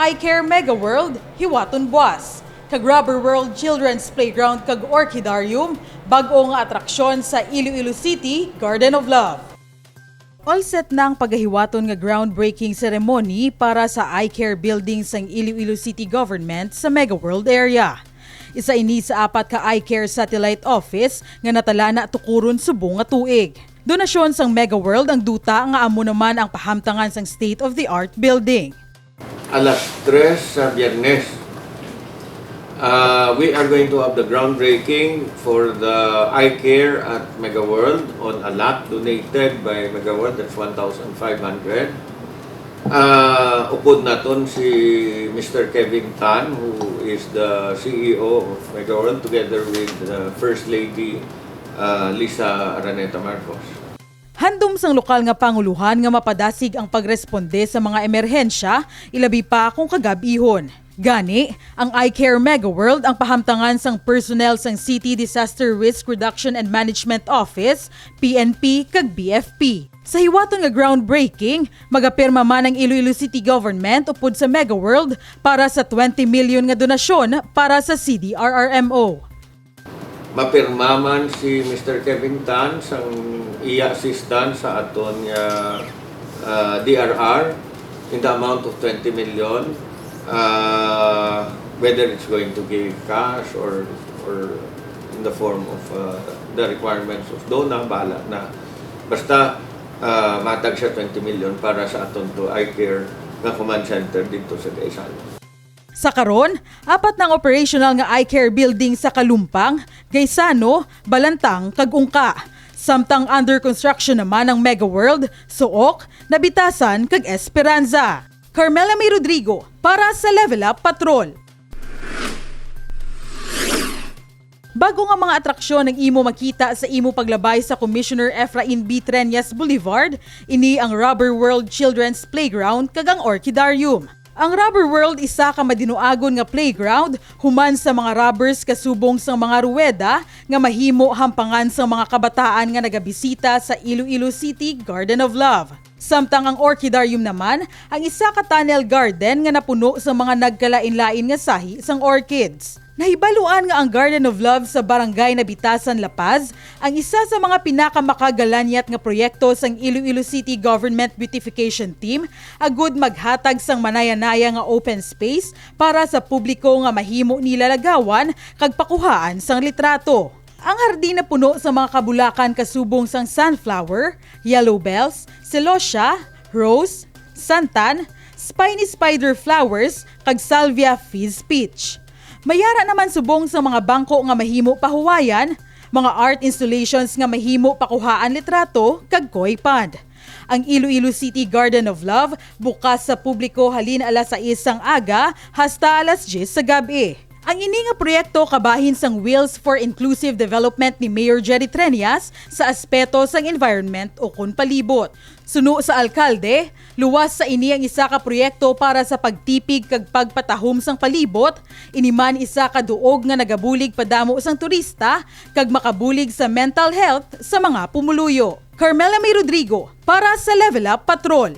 iCare Mega World, Hiwaton Buwas. Kag Rubber World Children's Playground kag Orchidarium, bag-o nga atraksyon sa Iloilo City, Garden of Love. All set na ang paghiwaton nga groundbreaking ceremony para sa iCare building sang Iloilo City Government sa Mega World area. Isa ini sa 4 ka iCare satellite office nga natala na tukuron subong nga tuig. Donasyon sang Mega World ang duta nga amo naman ang pahamtangan sang state-of-the-art building. Alas 3 sa Biyernes, we are going to have the groundbreaking for the iCare at Mega World on a lot donated by Mega World. That's 1,500. Upod naton si Mr. Kevin Tan, who is the CEO of Mega World, together with the First Lady Lisa Araneta Marcos. Handom sang lokal nga panguluhan nga mapadasig ang pagresponde sa mga emerhensya, ilabi pa kung kagabihon. Gani, ang iCare Mega World ang pahamtangan sang personnel sang City Disaster Risk Reduction and Management Office, PNP kag BFP. Sa hiwaton nga groundbreaking, magapirma man ang Iloilo City Government upod sa Mega World para sa 20 million nga donasyon para sa CDRRMO. Mapirma man si Mr. Kevin Tan sang iya assistance sa aton DRR in the amount of 20 million. Whether it's going to give cash or in the form of the requirements of DONA, bahala na. Basta matag siya 20 million para sa aton to iCare nga command center dito sa Gaisano. Sa karon, 4 ng operational nga iCare building sa Kalumpang, Gaisano, Balantang, kag Ungka. Samtang under construction naman ang Mega World, Suok, Nabitasan, kag Esperanza. Carmela May Rodrigo para sa Level Up Patrol. Bago nga mga atraksyon ng imo makita sa imo paglabay sa Commissioner Efrain B. Treñas Boulevard, ini ang Rubber World Children's Playground kag ang Orchidarium. Ang Rubber World isa ka madinuagon nga playground human sa mga rubbers kasubong sa mga ruweda nga mahimo hampangan sa mga kabataan nga nagabisita sa Iloilo City Garden of Love. Samtang ang Orchidarium naman ang isa ka tunnel garden nga napuno sa mga nagkalain-lain nga sahi sang orchids. Nahibaluan nga ang Garden of Love sa Barangay Nabitasan, La Paz ang isa sa mga pinakamakagalaniyat nga proyekto sang Iloilo City Government Beautification Team agud maghatag sang manaya-naya nga open space para sa publiko nga mahimo nila lagawan kag pakuhaan sang litrato. Ang hardin na puno sa mga kabulakan kasubong sang sunflower, yellow bells, celosia, rose, santan, spiny spider flowers kag salvia fizz peach. Mayara naman subong sa mga bangko nga mahimo pahuwayan, mga art installations nga mahimo pakuhaan litrato kag koi pond. Ang Iloilo City Garden of Love bukas sa publiko halin alas 6 sang aga hasta alas 10 sa gabi. Ang ini nga proyekto kabahin sang Wheels for Inclusive Development ni Mayor Jerry Treñas sa aspeto sang environment o kun palibot. Suno sa alkalde, luwas sa ini ang isa ka proyekto para sa pagtipig kag pagpatahom sang palibot, iniman isa ka duog nga nagabulig padamo sang turista kag makabulig sa mental health sa mga pumuluyo. Carmela May Rodrigo para sa Level Up Patrol.